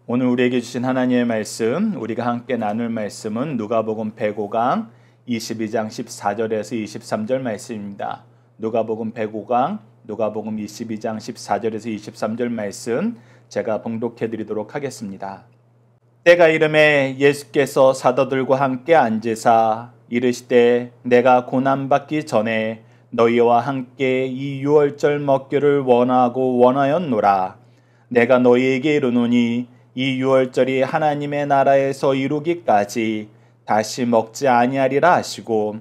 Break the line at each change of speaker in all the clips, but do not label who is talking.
오늘 우리에게 주신 하나님의 말씀, 우리가 함께 나눌 말씀은 누가복음 105강 22장 14절에서 23절 말씀입니다. 누가복음 105강, 누가복음 22장 14절에서 23절 말씀 제가 봉독해 드리도록 하겠습니다. 때가 이름에 예수께서 사도들과 함께 앉으사 이르시되 내가 고난받기 전에 너희와 함께 이 유월절 먹기를 원하였노라. 내가 너희에게 이르노니 이 유월절이 하나님의 나라에서 이루기까지 다시 먹지 아니하리라 하시고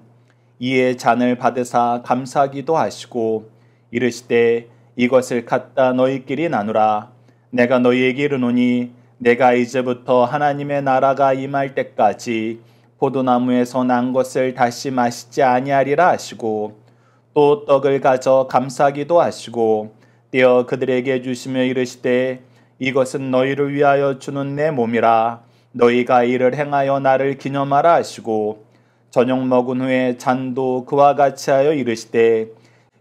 이에 잔을 받으사 감사기도 하시고 이르시되 이것을 갖다 너희끼리 나누라. 내가 너희에게 이르노니 내가 이제부터 하나님의 나라가 임할 때까지 포도나무에서 난 것을 다시 마시지 아니하리라 하시고 또 떡을 가져 감사기도 하시고 떼어 그들에게 주시며 이르시되 이것은 너희를 위하여 주는 내 몸이라. 너희가 이를 행하여 나를 기념하라 하시고 저녁 먹은 후에 잔도 그와 같이 하여 이르시되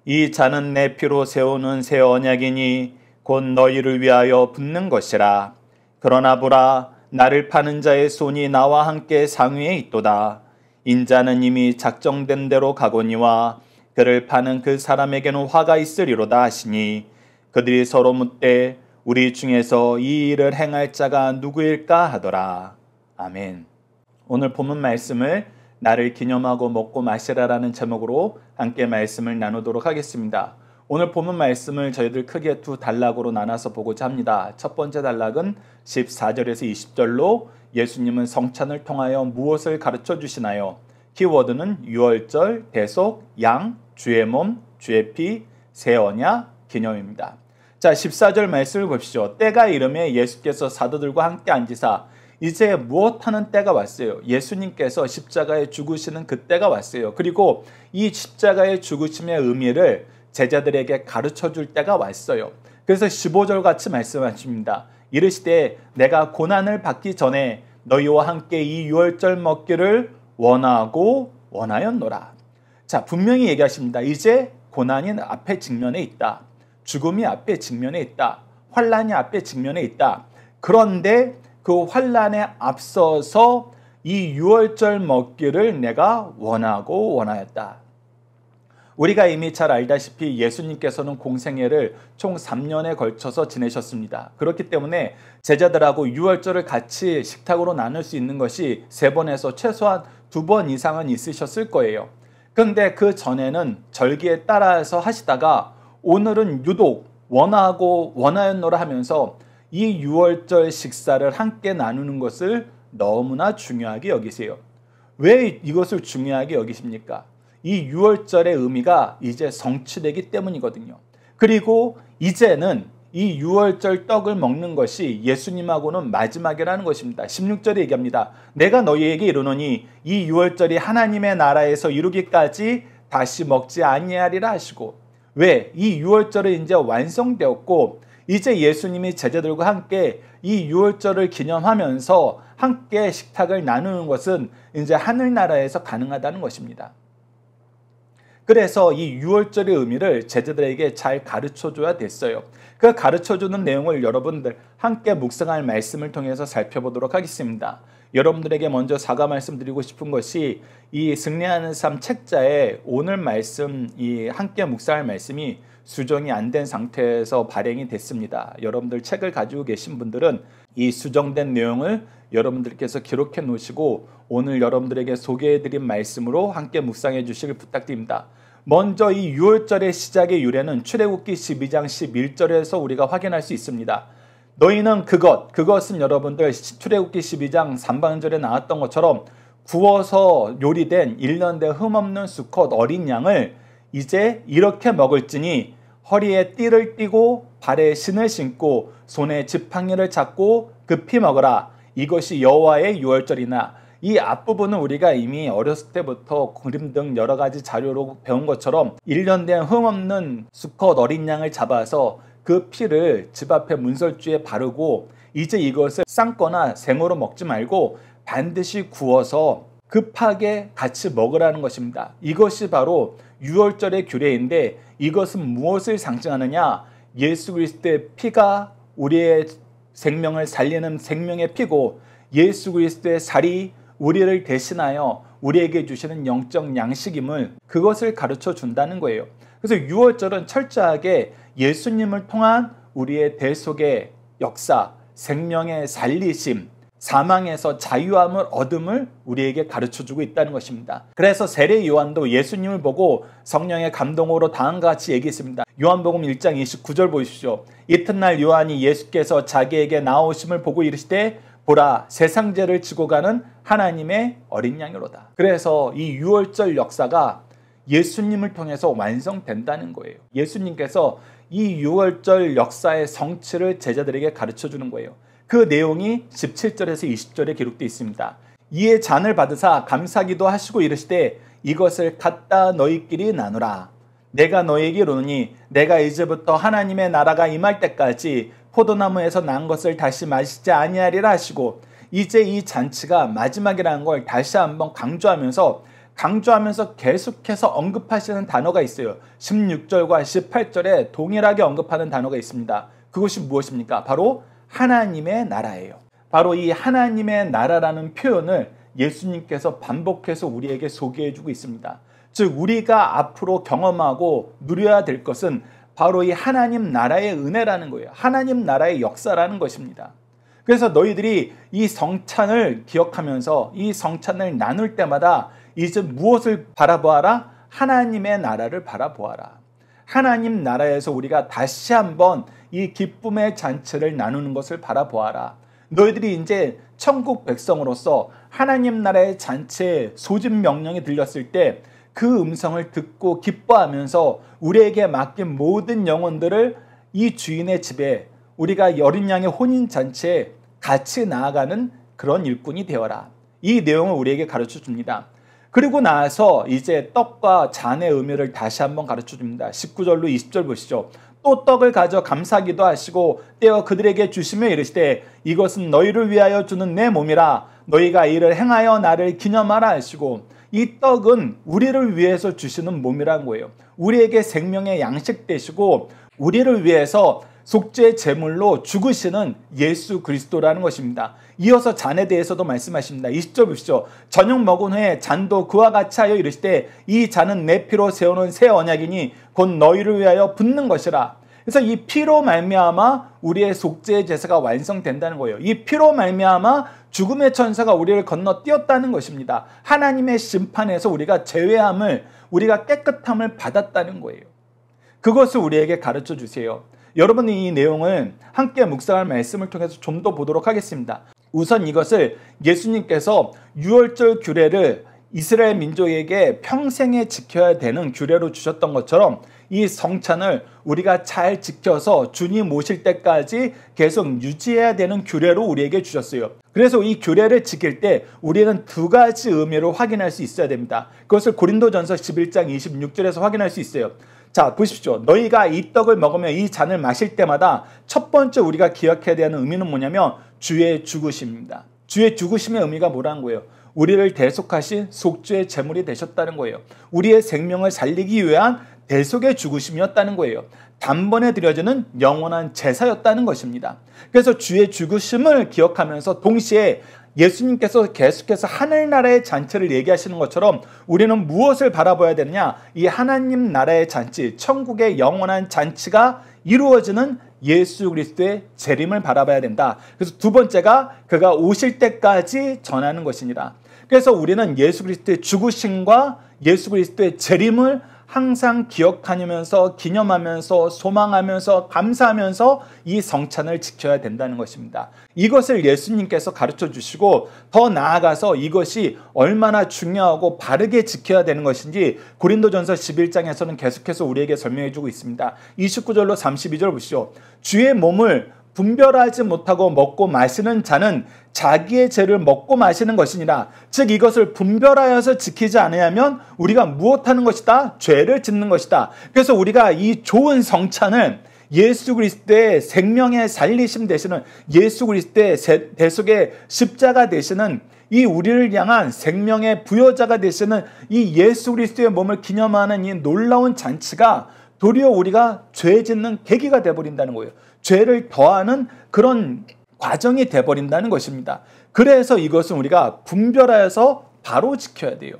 이 잔은 내 피로 세우는 새 언약이니 곧 너희를 위하여 붓는 것이라. 그러나 보라, 나를 파는 자의 손이 나와 함께 상위에 있도다. 인자는 이미 작정된 대로 가거니와 그를 파는 그 사람에게는 화가 있으리로다 하시니 그들이 서로 묻되 우리 중에서 이 일을 행할 자가 누구일까 하더라. 아멘. 오늘 본문 말씀을 나를 기념하고 먹고 마시라라는 제목으로 함께 말씀을 나누도록 하겠습니다. 오늘 본문 말씀을 저희들 크게 두 단락으로 나눠서 보고자 합니다. 첫 번째 단락은 14절에서 20절로 예수님은 성찬을 통하여 무엇을 가르쳐 주시나요? 키워드는 유월절, 대속, 양, 주의 몸, 주의 피, 새 언약, 기념입니다. 자, 14절 말씀을 보십시오. 때가 이름에 예수께서 사도들과 함께 앉으사 이제 무엇하는 때가 왔어요. 예수님께서 십자가에 죽으시는 그 때가 왔어요. 그리고 이 십자가의 죽으심의 의미를 제자들에게 가르쳐줄 때가 왔어요. 그래서 15절 같이 말씀하십니다. 이르시되 내가 고난을 받기 전에 너희와 함께 이 유월절 먹기를 원하였노라. 자, 분명히 얘기하십니다. 이제 고난이 앞에 직면에 있다. 죽음이 앞에 직면에 있다. 환난이 앞에 직면에 있다. 그런데 그 환난에 앞서서 이 유월절 먹기를 내가 원하였다. 우리가 이미 잘 알다시피 예수님께서는 공생애를 총 3년에 걸쳐서 지내셨습니다. 그렇기 때문에 제자들하고 유월절을 같이 식탁으로 나눌 수 있는 것이 3번에서 최소한 2번 이상은 있으셨을 거예요. 그런데 그 전에는 절기에 따라서 하시다가 오늘은 유독 원하였노라 하면서 이 유월절 식사를 함께 나누는 것을 너무나 중요하게 여기세요. 왜 이것을 중요하게 여기십니까? 이 유월절의 의미가 이제 성취되기 때문이거든요. 그리고 이제는 이 유월절 떡을 먹는 것이 예수님하고는 마지막이라는 것입니다. 16절에 얘기합니다. 내가 너희에게 이르노니 이 유월절이 하나님의 나라에서 이루기까지 다시 먹지 아니하리라 하시고 왜? 이 유월절은 이제 완성되었고 이제 예수님이 제자들과 함께 이 유월절을 기념하면서 함께 식탁을 나누는 것은 이제 하늘나라에서 가능하다는 것입니다. 그래서 이 유월절의 의미를 제자들에게 잘 가르쳐줘야 됐어요. 그 가르쳐주는 내용을 여러분들 함께 묵상할 말씀을 통해서 살펴보도록 하겠습니다. 여러분들에게 먼저 사과 말씀드리고 싶은 것이 이 승리하는 삶 책자에 오늘 말씀 이 함께 묵상할 말씀이 수정이 안 된 상태에서 발행이 됐습니다. 여러분들 책을 가지고 계신 분들은 이 수정된 내용을 여러분들께서 기록해 놓으시고 오늘 여러분들에게 소개해드린 말씀으로 함께 묵상해 주시길 부탁드립니다. 먼저 이 유월절의 시작의 유래는 출애굽기 12장 11절에서 우리가 확인할 수 있습니다. 너희는 그것은 여러분들 출애굽기 12장 3반절에 나왔던 것처럼 구워서 요리된 1년 된 흠없는 수컷 어린 양을 이제 이렇게 먹을지니 허리에 띠를 띠고 발에 신을 신고 손에 지팡이를 잡고 급히 먹으라. 이것이 여호와의 유월절이나 이 앞부분은 우리가 이미 어렸을 때부터 그림 등 여러 가지 자료로 배운 것처럼 1년 된 흠없는 수컷 어린 양을 잡아서 그 피를 집 앞에 문설주에 바르고 이제 이것을 삶거나 생으로 먹지 말고 반드시 구워서 급하게 같이 먹으라는 것입니다. 이것이 바로 유월절의 규례인데 이것은 무엇을 상징하느냐? 예수 그리스도의 피가 우리의 생명을 살리는 생명의 피고 예수 그리스도의 살이 우리를 대신하여 우리에게 주시는 영적 양식임을 그것을 가르쳐 준다는 거예요. 그래서 유월절은 철저하게 예수님을 통한 우리의 대속의 역사, 생명의 살리심, 사망에서 자유함을 얻음을 우리에게 가르쳐주고 있다는 것입니다. 그래서 세례 요한도 예수님을 보고 성령의 감동으로 다음과 같이 얘기했습니다. 요한복음 1장 29절 보십시오. 이튿날 요한이 예수께서 자기에게 나오심을 보고 이르시되 보라 세상 죄를 지고 가는 하나님의 어린 양이로다. 그래서 이 유월절 역사가 예수님을 통해서 완성된다는 거예요. 예수님께서 이 유월절 역사의 성취를 제자들에게 가르쳐주는 거예요. 그 내용이 17절에서 20절에 기록되어 있습니다. 이에 잔을 받으사 감사기도 하시고 이르시되 이것을 갖다 너희끼리 나누라. 내가 너희에게 이르노니 내가 이제부터 하나님의 나라가 임할 때까지 포도나무에서 난 것을 다시 마시지 아니하리라 하시고 이제 이 잔치가 마지막이라는 걸 다시 한번 강조하면서 계속해서 언급하시는 단어가 있어요. 16절과 18절에 동일하게 언급하는 단어가 있습니다. 그것이 무엇입니까? 바로 하나님의 나라예요. 바로 이 하나님의 나라라는 표현을 예수님께서 반복해서 우리에게 소개해주고 있습니다. 즉 우리가 앞으로 경험하고 누려야 될 것은 바로 이 하나님 나라의 은혜라는 거예요. 하나님 나라의 역사라는 것입니다. 그래서 너희들이 이 성찬을 기억하면서 이 성찬을 나눌 때마다 이제 무엇을 바라보아라? 하나님의 나라를 바라보아라. 하나님 나라에서 우리가 다시 한번 이 기쁨의 잔치를 나누는 것을 바라보아라. 너희들이 이제 천국 백성으로서 하나님 나라의 잔치에 소집 명령이 들렸을 때 그 음성을 듣고 기뻐하면서 우리에게 맡긴 모든 영혼들을 이 주인의 집에 우리가 어린 양의 혼인 잔치에 같이 나아가는 그런 일꾼이 되어라. 이 내용을 우리에게 가르쳐 줍니다. 그리고 나서 이제 떡과 잔의 의미를 다시 한번 가르쳐 줍니다. 19절로 20절 보시죠. 또 떡을 가져 감사기도 하시고 떼어 그들에게 주시며 이르시되 이것은 너희를 위하여 주는 내 몸이라 너희가 이를 행하여 나를 기념하라 하시고 이 떡은 우리를 위해서 주시는 몸이라는 거예요. 우리에게 생명의 양식 되시고 우리를 위해서 속죄 제물로 죽으시는 예수 그리스도라는 것입니다. 이어서 잔에 대해서도 말씀하십니다. 20절 보시죠. 저녁 먹은 후에 잔도 그와 같이 하여 이르시되 이 잔은 내 피로 세우는 새 언약이니 곧 너희를 위하여 붓는 것이라. 그래서 이 피로 말미암아 우리의 속죄의 제사가 완성된다는 거예요. 이 피로 말미암아 죽음의 천사가 우리를 건너뛰었다는 것입니다. 하나님의 심판에서 우리가 제외함을, 우리가 깨끗함을 받았다는 거예요. 그것을 우리에게 가르쳐 주세요. 여러분이 이 내용을 함께 묵상할 말씀을 통해서 좀 더 보도록 하겠습니다. 우선 이것을 예수님께서 유월절 규례를 이스라엘 민족에게 평생에 지켜야 되는 규례로 주셨던 것처럼 이 성찬을 우리가 잘 지켜서 주님 오실 때까지 계속 유지해야 되는 규례로 우리에게 주셨어요. 그래서 이 규례를 지킬 때 우리는 두 가지 의미로 확인할 수 있어야 됩니다. 그것을 고린도전서 11장 26절에서 확인할 수 있어요. 자, 보십시오. 너희가 이 떡을 먹으며 이 잔을 마실 때마다 첫 번째 우리가 기억해야 되는 의미는 뭐냐면 주의 죽으심입니다. 주의 죽으심의 의미가 뭐라는 거예요? 우리를 대속하신 속죄의 제물이 되셨다는 거예요. 우리의 생명을 살리기 위한 대속의 죽으심이었다는 거예요. 단번에 드려지는 영원한 제사였다는 것입니다. 그래서 주의 죽으심을 기억하면서 동시에 예수님께서 계속해서 하늘나라의 잔치를 얘기하시는 것처럼 우리는 무엇을 바라봐야 되느냐? 이 하나님 나라의 잔치, 천국의 영원한 잔치가 이루어지는 예수 그리스도의 재림을 바라봐야 된다. 그래서 두 번째가 그가 오실 때까지 전하는 것이니라. 그래서 우리는 예수 그리스도의 죽으심과 예수 그리스도의 재림을 항상 기억하면서 기념하면서 소망하면서 감사하면서 이 성찬을 지켜야 된다는 것입니다. 이것을 예수님께서 가르쳐 주시고 더 나아가서 이것이 얼마나 중요하고 바르게 지켜야 되는 것인지 고린도전서 11장에서는 계속해서 우리에게 설명해 주고 있습니다. 29절로 32절 보시죠. 주의 몸을 분별하지 못하고 먹고 마시는 자는 자기의 죄를 먹고 마시는 것이니라. 즉 이것을 분별하여서 지키지 않으면 우리가 무엇하는 것이다? 죄를 짓는 것이다. 그래서 우리가 이 좋은 성찬을 예수 그리스도의 생명의 살리심 되시는 예수 그리스도의 대속의 십자가 되시는 이 우리를 향한 생명의 부여자가 되시는 이 예수 그리스도의 몸을 기념하는 이 놀라운 잔치가 도리어 우리가 죄 짓는 계기가 되어버린다는 거예요. 죄를 더하는 그런 과정이 돼버린다는 것입니다. 그래서 이것은 우리가 분별하여서 바로 지켜야 돼요.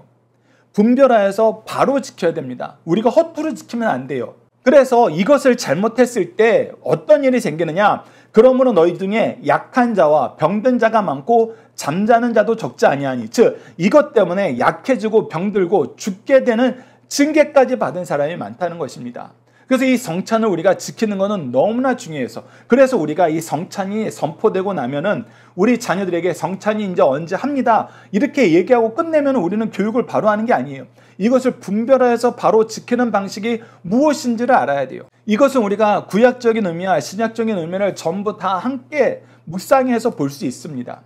분별하여서 바로 지켜야 됩니다. 우리가 허투루 지키면 안 돼요. 그래서 이것을 잘못했을 때 어떤 일이 생기느냐? 그러므로 너희 중에 약한 자와 병든 자가 많고 잠자는 자도 적지 아니하니, 즉 이것 때문에 약해지고 병들고 죽게 되는 징계까지 받은 사람이 많다는 것입니다. 그래서 이 성찬을 우리가 지키는 것은 너무나 중요해서, 그래서 우리가 이 성찬이 선포되고 나면은 우리 자녀들에게 성찬이 이제 언제 합니다 이렇게 얘기하고 끝내면 우리는 교육을 바로 하는 게 아니에요. 이것을 분별해서 바로 지키는 방식이 무엇인지를 알아야 돼요. 이것은 우리가 구약적인 의미와 신약적인 의미를 전부 다 함께 묵상해서 볼 수 있습니다.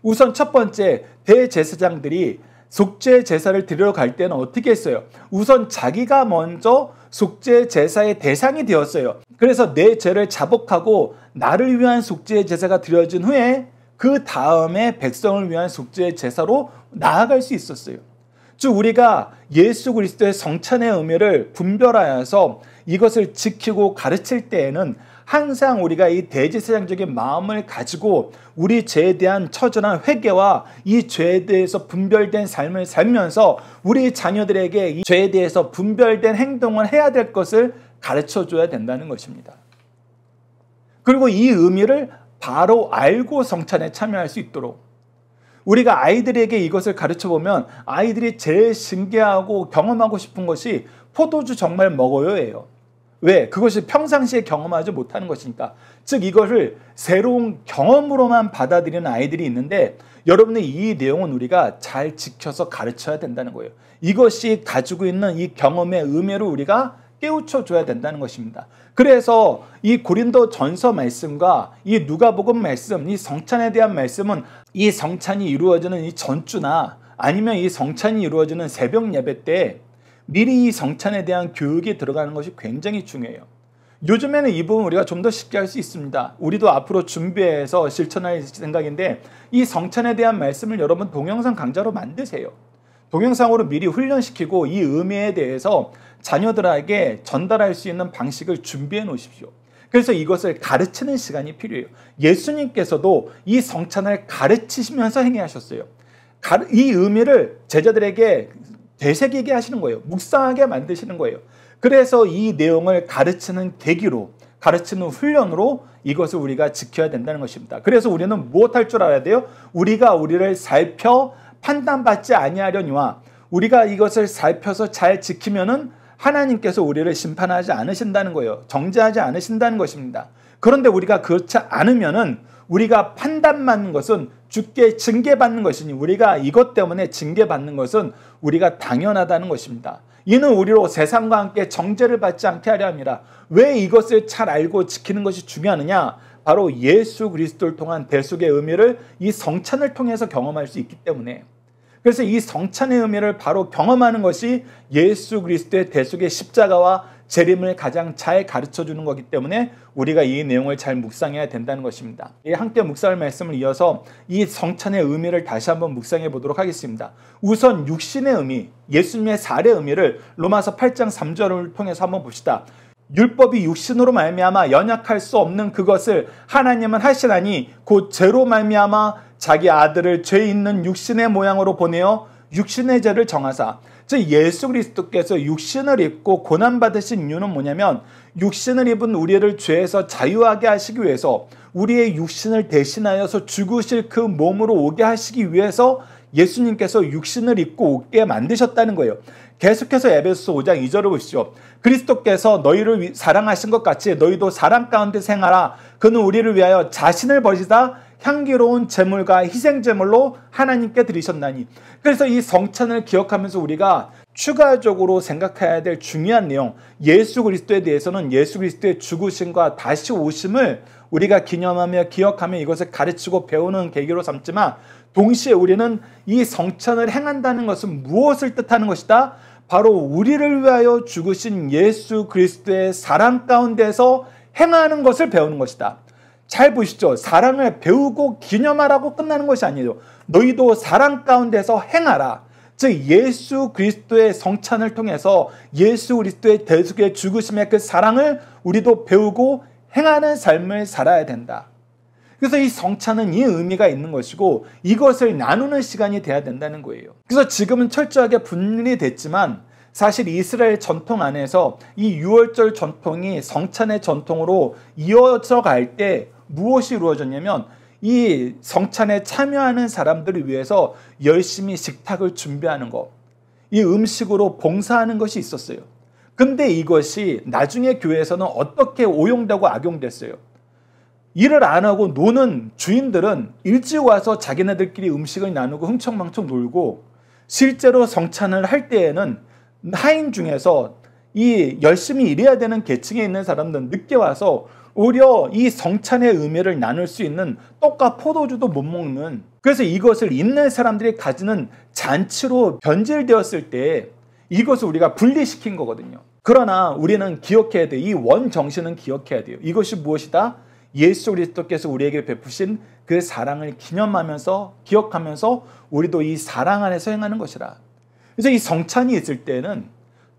우선 첫 번째, 대제사장들이 속죄 제사를 드리러 갈 때는 어떻게 했어요? 우선 자기가 먼저 속죄 제사의 대상이 되었어요. 그래서 내 죄를 자복하고 나를 위한 속죄 제사가 드려진 후에 그 다음에 백성을 위한 속죄 제사로 나아갈 수 있었어요. 즉 우리가 예수 그리스도의 성찬의 의미를 분별하여서 이것을 지키고 가르칠 때에는 항상 우리가 이 대제사장적인 마음을 가지고 우리 죄에 대한 처절한 회개와 이 죄에 대해서 분별된 삶을 살면서 우리 자녀들에게 이 죄에 대해서 분별된 행동을 해야 될 것을 가르쳐줘야 된다는 것입니다. 그리고 이 의미를 바로 알고 성찬에 참여할 수 있도록 우리가 아이들에게 이것을 가르쳐보면 아이들이 제일 신기하고 경험하고 싶은 것이 포도주 정말 먹어요예요. 왜? 그것이 평상시에 경험하지 못하는 것이니까. 즉 이것을 새로운 경험으로만 받아들이는 아이들이 있는데 여러분의 이 내용은 우리가 잘 지켜서 가르쳐야 된다는 거예요. 이것이 가지고 있는 이 경험의 의미를 우리가 깨우쳐줘야 된다는 것입니다. 그래서 이 고린도 전서 말씀과 이 누가복음 말씀, 이 성찬에 대한 말씀은 이 성찬이 이루어지는 이 전주나 아니면 이 성찬이 이루어지는 새벽 예배 때 미리 이 성찬에 대한 교육이 들어가는 것이 굉장히 중요해요. 요즘에는 이 부분 우리가 좀 더 쉽게 할 수 있습니다. 우리도 앞으로 준비해서 실천할 생각인데 이 성찬에 대한 말씀을 여러분 동영상 강좌로 만드세요. 동영상으로 미리 훈련시키고 이 의미에 대해서 자녀들에게 전달할 수 있는 방식을 준비해 놓으십시오. 그래서 이것을 가르치는 시간이 필요해요. 예수님께서도 이 성찬을 가르치시면서 행하셨어요. 이 의미를 제자들에게 되새기게 하시는 거예요. 묵상하게 만드시는 거예요. 그래서 이 내용을 가르치는 계기로, 가르치는 훈련으로 이것을 우리가 지켜야 된다는 것입니다. 그래서 우리는 무엇할 줄 알아야 돼요? 우리가 우리를 살펴 판단받지 아니하려니와 우리가 이것을 살펴서 잘 지키면은 하나님께서 우리를 심판하지 않으신다는 거예요. 정죄하지 않으신다는 것입니다. 그런데 우리가 그렇지 않으면은 우리가 판단받는 것은 주께 징계받는 것이니 우리가 이것 때문에 징계받는 것은 우리가 당연하다는 것입니다. 이는 우리로 세상과 함께 정죄를 받지 않게 하려 함이라. 왜 이것을 잘 알고 지키는 것이 중요하느냐? 바로 예수 그리스도를 통한 대속의 의미를 이 성찬을 통해서 경험할 수 있기 때문에, 그래서 이 성찬의 의미를 바로 경험하는 것이 예수 그리스도의 대속의 십자가와 재림을 가장 잘 가르쳐주는 거기 때문에 우리가 이 내용을 잘 묵상해야 된다는 것입니다. 함께 묵상할 말씀을 이어서 이 성찬의 의미를 다시 한번 묵상해 보도록 하겠습니다. 우선 육신의 의미, 예수님의 살의 의미를 로마서 8장 3절을 통해서 한번 봅시다. 율법이 육신으로 말미암아 연약할 수 없는 그것을 하나님은 하시나니 곧 죄로 말미암아 자기 아들을 죄 있는 육신의 모양으로 보내어 육신의 죄를 정하사. 즉 예수 그리스도께서 육신을 입고 고난받으신 이유는 뭐냐면 육신을 입은 우리를 죄에서 자유하게 하시기 위해서 우리의 육신을 대신하여서 죽으실 그 몸으로 오게 하시기 위해서 예수님께서 육신을 입고 오게 만드셨다는 거예요. 계속해서 에베소서 5장 2절을 보시죠. 그리스도께서 너희를 사랑하신 것 같이 너희도 사랑 가운데 생하라. 그는 우리를 위하여 자신을 버리시다 향기로운 제물과 희생제물로 하나님께 드리셨나니. 그래서 이 성찬을 기억하면서 우리가 추가적으로 생각해야 될 중요한 내용, 예수 그리스도에 대해서는 예수 그리스도의 죽으심과 다시 오심을 우리가 기념하며 기억하며 이것을 가르치고 배우는 계기로 삼지만 동시에 우리는 이 성찬을 행한다는 것은 무엇을 뜻하는 것이다? 바로 우리를 위하여 죽으신 예수 그리스도의 사랑 가운데서 행하는 것을 배우는 것이다. 잘 보시죠. 사랑을 배우고 기념하라고 끝나는 것이 아니에요. 너희도 사랑 가운데서 행하라. 즉 예수 그리스도의 성찬을 통해서 예수 그리스도의 대속의 죽으심의 그 사랑을 우리도 배우고 행하는 삶을 살아야 된다. 그래서 이 성찬은 이 의미가 있는 것이고 이것을 나누는 시간이 돼야 된다는 거예요. 그래서 지금은 철저하게 분리이 됐지만 사실 이스라엘 전통 안에서 이 유월절 전통이 성찬의 전통으로 이어져 갈 때 무엇이 이루어졌냐면 이 성찬에 참여하는 사람들을 위해서 열심히 식탁을 준비하는 것, 이 음식으로 봉사하는 것이 있었어요. 근데 이것이 나중에 교회에서는 어떻게 오용되고 악용됐어요. 일을 안 하고 노는 주인들은 일찍 와서 자기네들끼리 음식을 나누고 흥청망청 놀고, 실제로 성찬을 할 때에는 하인 중에서 이 열심히 일해야 되는 계층에 있는 사람들은 늦게 와서 오히려 이 성찬의 의미를 나눌 수 있는 떡과 포도주도 못 먹는, 그래서 이것을 있는 사람들이 가지는 잔치로 변질되었을 때 이것을 우리가 분리시킨 거거든요. 그러나 우리는 기억해야 돼요. 이 원 정신은 기억해야 돼요. 이것이 무엇이다? 예수 그리스도께서 우리에게 베푸신 그 사랑을 기념하면서 기억하면서 우리도 이 사랑 안에서 행하는 것이라. 그래서 이 성찬이 있을 때는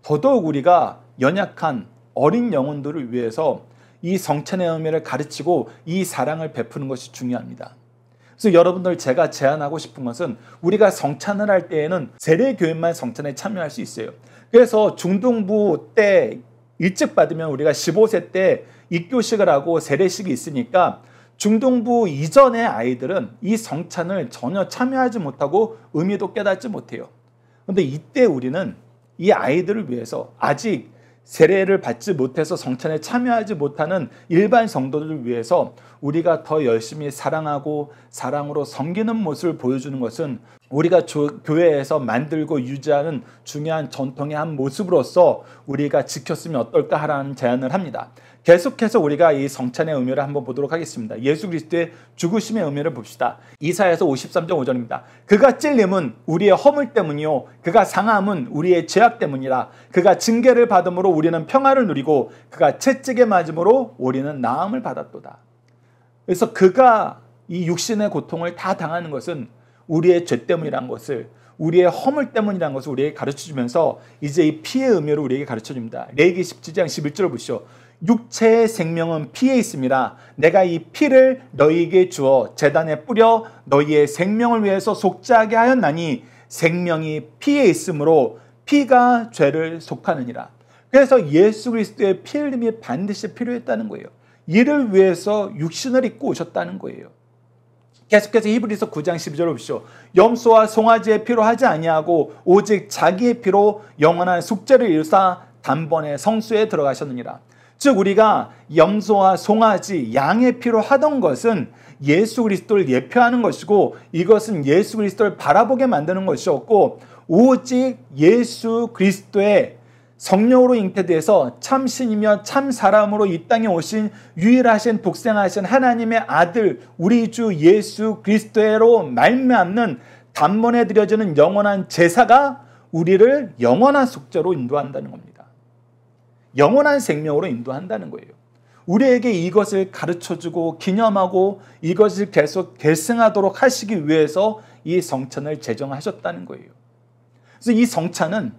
더더욱 우리가 연약한 어린 영혼들을 위해서 이 성찬의 의미를 가르치고 이 사랑을 베푸는 것이 중요합니다. 그래서 여러분들, 제가 제안하고 싶은 것은 우리가 성찬을 할 때에는 세례교인만 성찬에 참여할 수 있어요. 그래서 중등부 때 일찍 받으면 우리가 15세 때 입교식을 하고 세례식이 있으니까 중등부 이전의 아이들은 이 성찬을 전혀 참여하지 못하고 의미도 깨닫지 못해요. 그런데 이때 우리는 이 아이들을 위해서 아직 세례를 받지 못해서 성찬에 참여하지 못하는 일반 성도들을 위해서 우리가 더 열심히 사랑하고 사랑으로 섬기는 모습을 보여주는 것은 우리가 교회에서 만들고 유지하는 중요한 전통의 한 모습으로서 우리가 지켰으면 어떨까 하라는 제안을 합니다. 계속해서 우리가 이 성찬의 의미를 한번 보도록 하겠습니다. 예수 그리스도의 죽으심의 의미를 봅시다. 이사야서 53장 5절입니다. 그가 찔림은 우리의 허물 때문이요 그가 상함은 우리의 죄악 때문이라. 그가 징계를 받음으로 우리는 평화를 누리고 그가 채찍에 맞음으로 우리는 나음을 받았도다. 그래서 그가 이 육신의 고통을 다 당하는 것은 우리의 죄 때문이라는 것을, 우리의 허물 때문이라는 것을 우리에게 가르쳐주면서 이제 이 피의 의미를 우리에게 가르쳐줍니다. 레위기 17장 11절을 보시죠. 육체의 생명은 피에 있음이라. 내가 이 피를 너희에게 주어 제단에 뿌려 너희의 생명을 위해서 속죄하게 하였나니 생명이 피에 있으므로 피가 죄를 속하느니라. 그래서 예수 그리스도의 피 흘림이 반드시 필요했다는 거예요. 이를 위해서 육신을 입고 오셨다는 거예요. 계속해서 히브리서 9장 12절을 보시죠. 염소와 송아지의 피로 하지 아니하고 오직 자기의 피로 영원한 속죄를 이루사 단번에 성수에 들어가셨느니라. 즉 우리가 염소와 송아지, 양의 피로 하던 것은 예수 그리스도를 예표하는 것이고 이것은 예수 그리스도를 바라보게 만드는 것이었고, 오직 예수 그리스도의 성령으로 잉태돼서 참 신이며 참 사람으로 이 땅에 오신 유일하신 독생하신 하나님의 아들 우리 주 예수 그리스도로 말미암는 단번에 드려지는 영원한 제사가 우리를 영원한 속죄로 인도한다는 겁니다. 영원한 생명으로 인도한다는 거예요. 우리에게 이것을 가르쳐주고 기념하고 이것을 계속 계승하도록 하시기 위해서 이 성찬을 제정하셨다는 거예요. 그래서 이 성찬은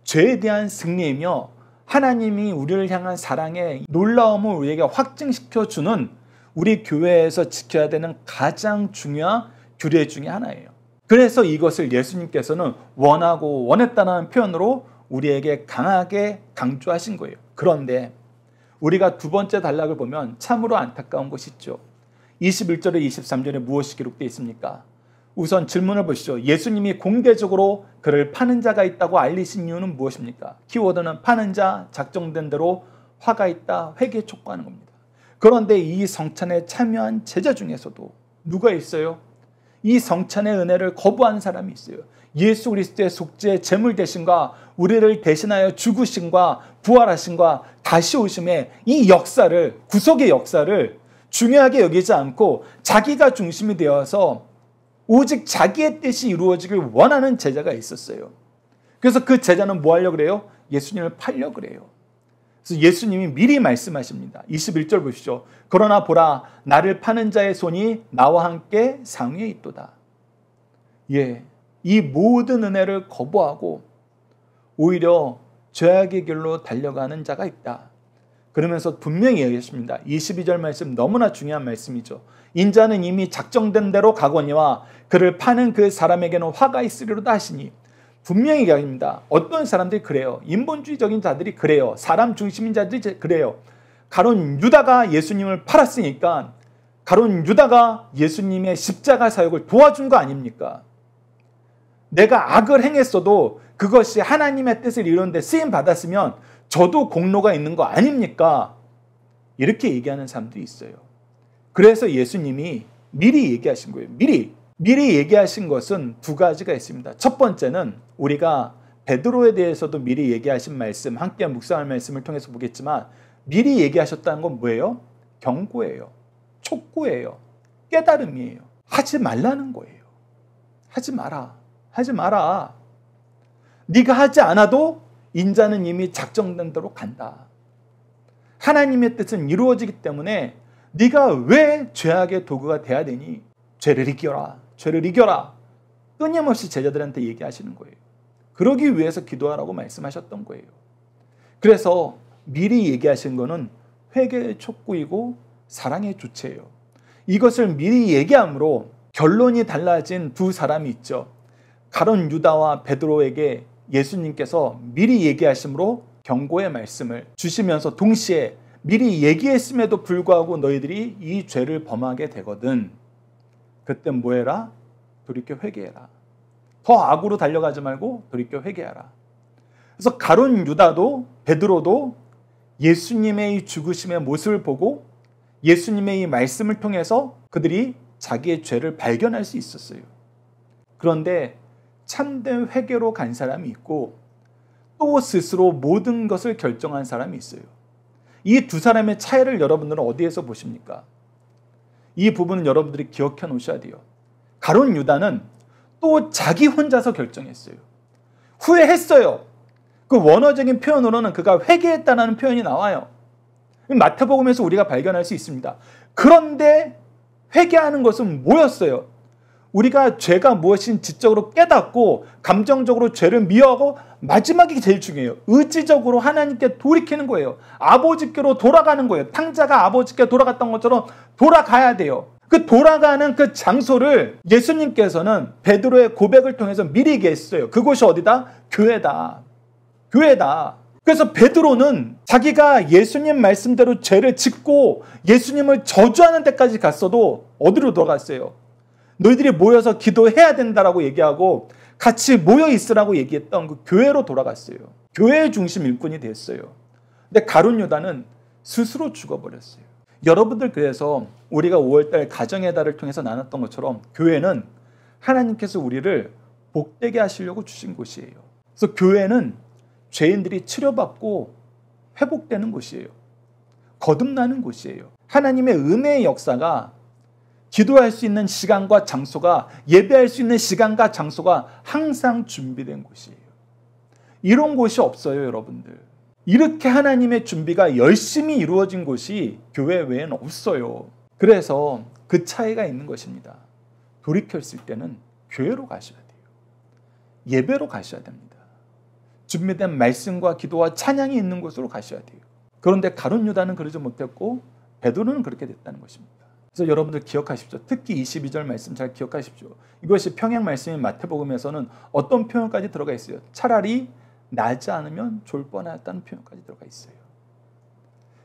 죄에 대한 승리이며 하나님이 우리를 향한 사랑의 놀라움을 우리에게 확증시켜주는 우리 교회에서 지켜야 되는 가장 중요한 규례 중에 하나예요. 그래서 이것을 예수님께서는 원하고 원했다는 표현으로 우리에게 강하게 강조하신 거예요. 그런데 우리가 두 번째 단락을 보면 참으로 안타까운 것이 있죠. 21절에 23절에 무엇이 기록되어 있습니까? 우선 질문을 보시죠. 예수님이 공개적으로 그를 파는 자가 있다고 알리신 이유는 무엇입니까? 키워드는 파는 자, 작정된 대로 화가 있다, 회개 촉구하는 겁니다. 그런데 이 성찬에 참여한 제자 중에서도 누가 있어요? 이 성찬의 은혜를 거부한 사람이 있어요. 예수 그리스도의 속죄 제물 대신과 우리를 대신하여 죽으심과 부활하심과 다시 오심의 이 역사를, 구속의 역사를 중요하게 여기지 않고 자기가 중심이 되어서 오직 자기의 뜻이 이루어지길 원하는 제자가 있었어요. 그래서 그 제자는 뭐 하려고 그래요? 예수님을 팔려고 그래요. 그래서 예수님이 미리 말씀하십니다. 21절 보시죠. 그러나 보라, 나를 파는 자의 손이 나와 함께 상위에 있도다. 예, 이 모든 은혜를 거부하고 오히려 죄악의 길로 달려가는 자가 있다. 그러면서 분명히 얘기했습니다. 22절 말씀 너무나 중요한 말씀이죠. 인자는 이미 작정된 대로 가거니와 그를 파는 그 사람에게는 화가 있으리로다 하시니, 분명히 얘기합니다. 어떤 사람들이 그래요. 인본주의적인 자들이 그래요. 사람 중심인 자들이 그래요. 가룟 유다가 예수님을 팔았으니까 가룟 유다가 예수님의 십자가 사역을 도와준 거 아닙니까? 내가 악을 행했어도 그것이 하나님의 뜻을 이루는 데 쓰임 받았으면 저도 공로가 있는 거 아닙니까? 이렇게 얘기하는 사람들이 있어요. 그래서 예수님이 미리 얘기하신 거예요. 미리 얘기하신 것은 두 가지가 있습니다. 첫 번째는 우리가 베드로에 대해서도 미리 얘기하신 말씀, 함께 묵상할 말씀을 통해서 보겠지만, 미리 얘기하셨다는 건 뭐예요? 경고예요. 촉구예요. 깨달음이에요. 하지 말라는 거예요. 하지 마라. 하지 마라. 네가 하지 않아도 인자는 이미 작정된 대로 간다. 하나님의 뜻은 이루어지기 때문에 네가 왜 죄악의 도구가 돼야 되니? 죄를 이겨라. 죄를 이겨라. 끊임없이 제자들한테 얘기하시는 거예요. 그러기 위해서 기도하라고 말씀하셨던 거예요. 그래서 미리 얘기하신 거는 회개의 촉구이고 사랑의 주체예요. 이것을 미리 얘기함으로 결론이 달라진 두 사람이 있죠. 가룟 유다와 베드로에게 예수님께서 미리 얘기하심으로 경고의 말씀을 주시면서 동시에 미리 얘기했음에도 불구하고 너희들이 이 죄를 범하게 되거든. 그때 뭐 해라? 돌이켜 회개해라. 더 악으로 달려가지 말고 돌이켜 회개하라. 그래서 가룟 유다도 베드로도 예수님의 이 죽으심의 모습을 보고 예수님의 이 말씀을 통해서 그들이 자기의 죄를 발견할 수 있었어요. 그런데 참된 회개로 간 사람이 있고 또 스스로 모든 것을 결정한 사람이 있어요. 이 두 사람의 차이를 여러분들은 어디에서 보십니까? 이 부분은 여러분들이 기억해 놓으셔야 돼요. 가룟 유다는 또 자기 혼자서 결정했어요. 후회했어요. 그 원어적인 표현으로는 그가 회개했다는 표현이 나와요. 마태복음에서 우리가 발견할 수 있습니다. 그런데 회개하는 것은 뭐였어요? 우리가 죄가 무엇인 지적으로 깨닫고 감정적으로 죄를 미워하고 마지막이 제일 중요해요. 의지적으로 하나님께 돌이키는 거예요. 아버지께로 돌아가는 거예요. 탕자가 아버지께 돌아갔던 것처럼 돌아가야 돼요. 그 돌아가는 그 장소를 예수님께서는 베드로의 고백을 통해서 미리 얘기했어요. 그곳이 어디다? 교회다. 교회다. 그래서 베드로는 자기가 예수님 말씀대로 죄를 짓고 예수님을 저주하는 데까지 갔어도 어디로 돌아갔어요? 너희들이 모여서 기도해야 된다라고 얘기하고 같이 모여 있으라고 얘기했던 그 교회로 돌아갔어요. 교회의 중심 일꾼이 됐어요. 근데 가룟 유다는 스스로 죽어버렸어요. 여러분들, 그래서 우리가 5월달 가정의 달을 통해서 나눴던 것처럼 교회는 하나님께서 우리를 복되게 하시려고 주신 곳이에요. 그래서 교회는 죄인들이 치료받고 회복되는 곳이에요. 거듭나는 곳이에요. 하나님의 은혜의 역사가, 기도할 수 있는 시간과 장소가, 예배할 수 있는 시간과 장소가 항상 준비된 곳이에요. 이런 곳이 없어요, 여러분들. 이렇게 하나님의 준비가 열심히 이루어진 곳이 교회 외에는 없어요. 그래서 그 차이가 있는 것입니다. 돌이켰을 때는 교회로 가셔야 돼요. 예배로 가셔야 됩니다. 준비된 말씀과 기도와 찬양이 있는 곳으로 가셔야 돼요. 그런데 가룟 유다는 그러지 못했고 베드로는 그렇게 됐다는 것입니다. 그래서 여러분들 기억하십시오. 특히 22절 말씀 잘 기억하십시오. 이것이 평행 말씀인 마태복음에서는 어떤 표현까지 들어가 있어요? 차라리 나지 않으면 좋을 뻔했다는 표현까지 들어가 있어요.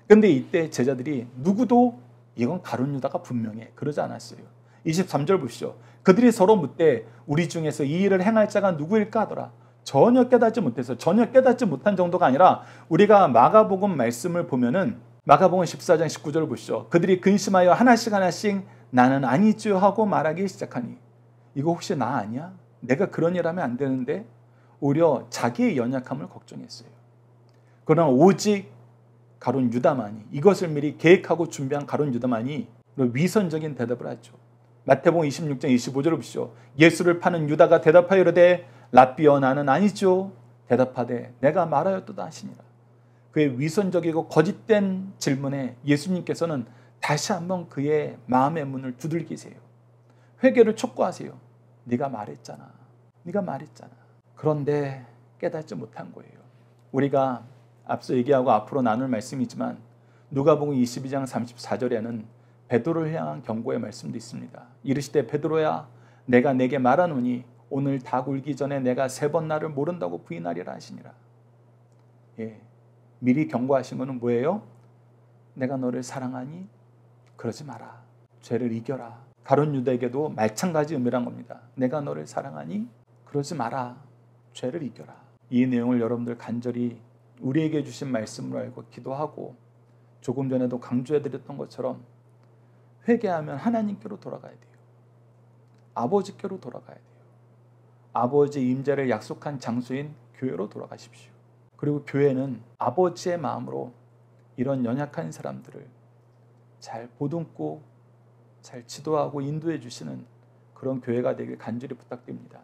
그런데 이때 제자들이 누구도 이건 가룟 유다가 분명해, 그러지 않았어요. 23절 보시죠. 그들이 서로 묻되 우리 중에서 이 일을 행할 자가 누구일까 하더라. 전혀 깨닫지 못해서, 전혀 깨닫지 못한 정도가 아니라 우리가 마가복음 말씀을 보면은 마가복음 14장 19절을 보시죠. 그들이 근심하여 하나씩 나는 아니지요 하고 말하기 시작하니, 이거 혹시 나 아니야? 내가 그런 일 하면 안 되는데? 오히려 자기의 연약함을 걱정했어요. 그러나 오직 가룟 유다만이, 이것을 미리 계획하고 준비한 가룟 유다만이 위선적인 대답을 하죠. 마태복음 26장 25절을 보시죠. 예수를 파는 유다가 대답하여 이르되 랍비여 나는 아니죠. 대답하되 내가 말하였도다 하시니라. 그의 위선적이고 거짓된 질문에 예수님께서는 다시 한번 그의 마음의 문을 두들기세요. 회개를 촉구하세요. 네가 말했잖아. 네가 말했잖아. 그런데 깨닫지 못한 거예요. 우리가 앞서 얘기하고 앞으로 나눌 말씀이지만 누가복음 22장 34절에는 베드로를 향한 경고의 말씀도 있습니다. 이르시되 베드로야 내가 내게 말하노니 오늘 닭 울기 전에 내가 3번 나를 모른다고 부인하리라 하시니라. 미리 경고하신 것은 뭐예요? 내가 너를 사랑하니 그러지 마라. 죄를 이겨라. 가룟 유다에게도 마찬가지 의미란 겁니다. 내가 너를 사랑하니 그러지 마라. 죄를 이겨라. 이 내용을 여러분들 간절히 우리에게 주신 말씀으로 알고 기도하고 조금 전에도 강조해드렸던 것처럼 회개하면 하나님께로 돌아가야 돼요. 아버지께로 돌아가야 돼요. 아버지의 임재를 약속한 장소인 교회로 돌아가십시오. 그리고 교회는 아버지의 마음으로 이런 연약한 사람들을 잘 보듬고 잘 지도하고 인도해 주시는 그런 교회가 되길 간절히 부탁드립니다.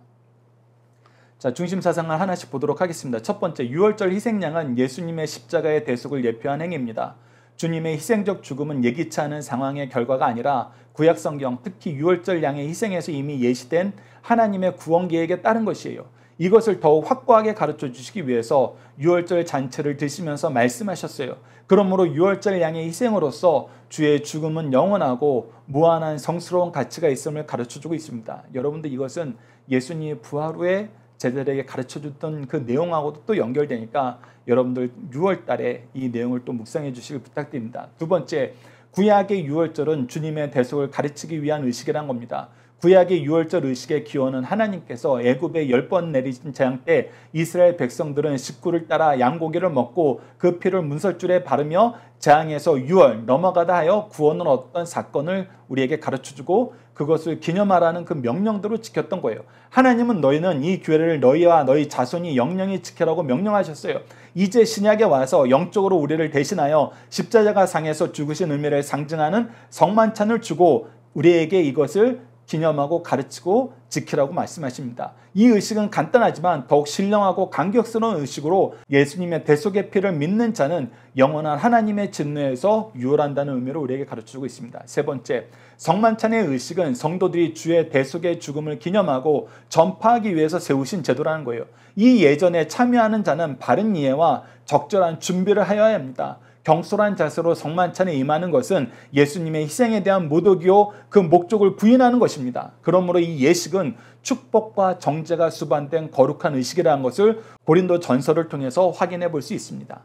자, 중심 사상을 하나씩 보도록 하겠습니다. 첫 번째, 유월절 희생양은 예수님의 십자가의 대속을 예표한 행위입니다. 주님의 희생적 죽음은 예기치 않은 상황의 결과가 아니라 구약성경, 특히 유월절 양의 희생에서 이미 예시된 하나님의 구원 계획에 따른 것이에요. 이것을 더욱 확고하게 가르쳐 주시기 위해서 유월절 잔치를 드시면서 말씀하셨어요. 그러므로 유월절 양의 희생으로서 주의 죽음은 영원하고 무한한 성스러운 가치가 있음을 가르쳐 주고 있습니다. 여러분들 이것은 예수님의 부활 후에 제자들에게 가르쳐 줬던 그 내용하고도 또 연결되니까 여러분들 6월 달에 이 내용을 또 묵상해 주시길 부탁드립니다. 두 번째, 구약의 유월절은 주님의 대속을 가르치기 위한 의식이란 겁니다. 구약의 유월절 의식의 기원은 하나님께서 애굽에 10번 내리신 재앙 때 이스라엘 백성들은 식구를 따라 양고기를 먹고 그 피를 문설줄에 바르며 재앙에서 유월 넘어가다 하여 구원을 얻었던 사건을 우리에게 가르쳐주고 그것을 기념하라는 그 명령대로 지켰던 거예요. 하나님은 너희는 이 규례를 너희와 너희 자손이 영영히 지키라고 명령하셨어요. 이제 신약에 와서 영적으로 우리를 대신하여 십자가 상에서 죽으신 의미를 상징하는 성만찬을 주고 우리에게 이것을 기념하고 가르치고 지키라고 말씀하십니다. 이 의식은 간단하지만 더욱 신령하고 감격스러운 의식으로 예수님의 대속의 피를 믿는 자는 영원한 하나님의 진노에서 유월한다는 의미로 우리에게 가르쳐주고 있습니다. 세 번째, 성만찬의 의식은 성도들이 주의 대속의 죽음을 기념하고 전파하기 위해서 세우신 제도라는 거예요. 이 예전에 참여하는 자는 바른 이해와 적절한 준비를 하여야 합니다. 경솔한 자세로 성만찬에 임하는 것은 예수님의 희생에 대한 모독이요 그 목적을 부인하는 것입니다. 그러므로 이 예식은 축복과 정죄가 수반된 거룩한 의식이라는 것을 고린도 전서를 통해서 확인해 볼 수 있습니다.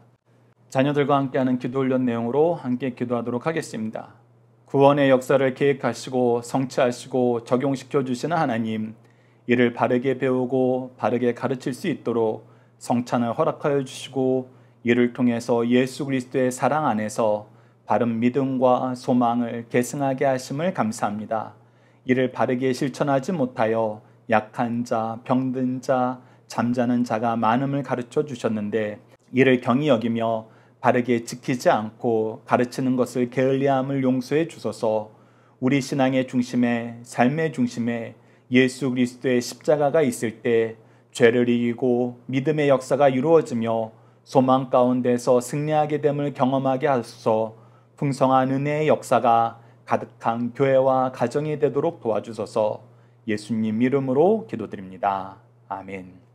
자녀들과 함께하는 기도 훈련 내용으로 함께 기도하도록 하겠습니다. 구원의 역사를 계획하시고 성취하시고 적용시켜 주시는 하나님, 이를 바르게 배우고 바르게 가르칠 수 있도록 성찬을 허락하여 주시고 이를 통해서 예수 그리스도의 사랑 안에서 바른 믿음과 소망을 계승하게 하심을 감사합니다. 이를 바르게 실천하지 못하여 약한 자, 병든 자, 잠자는 자가 많음을 가르쳐 주셨는데 이를 경히 여기며 바르게 지키지 않고 가르치는 것을 게을리함을 용서해 주소서. 우리 신앙의 중심에, 삶의 중심에 예수 그리스도의 십자가가 있을 때 죄를 이기고 믿음의 역사가 이루어지며 소망 가운데서 승리하게 됨을 경험하게 하소서. 풍성한 은혜의 역사가 가득한 교회와 가정이 되도록 도와주소서. 예수님 이름으로 기도드립니다. 아멘.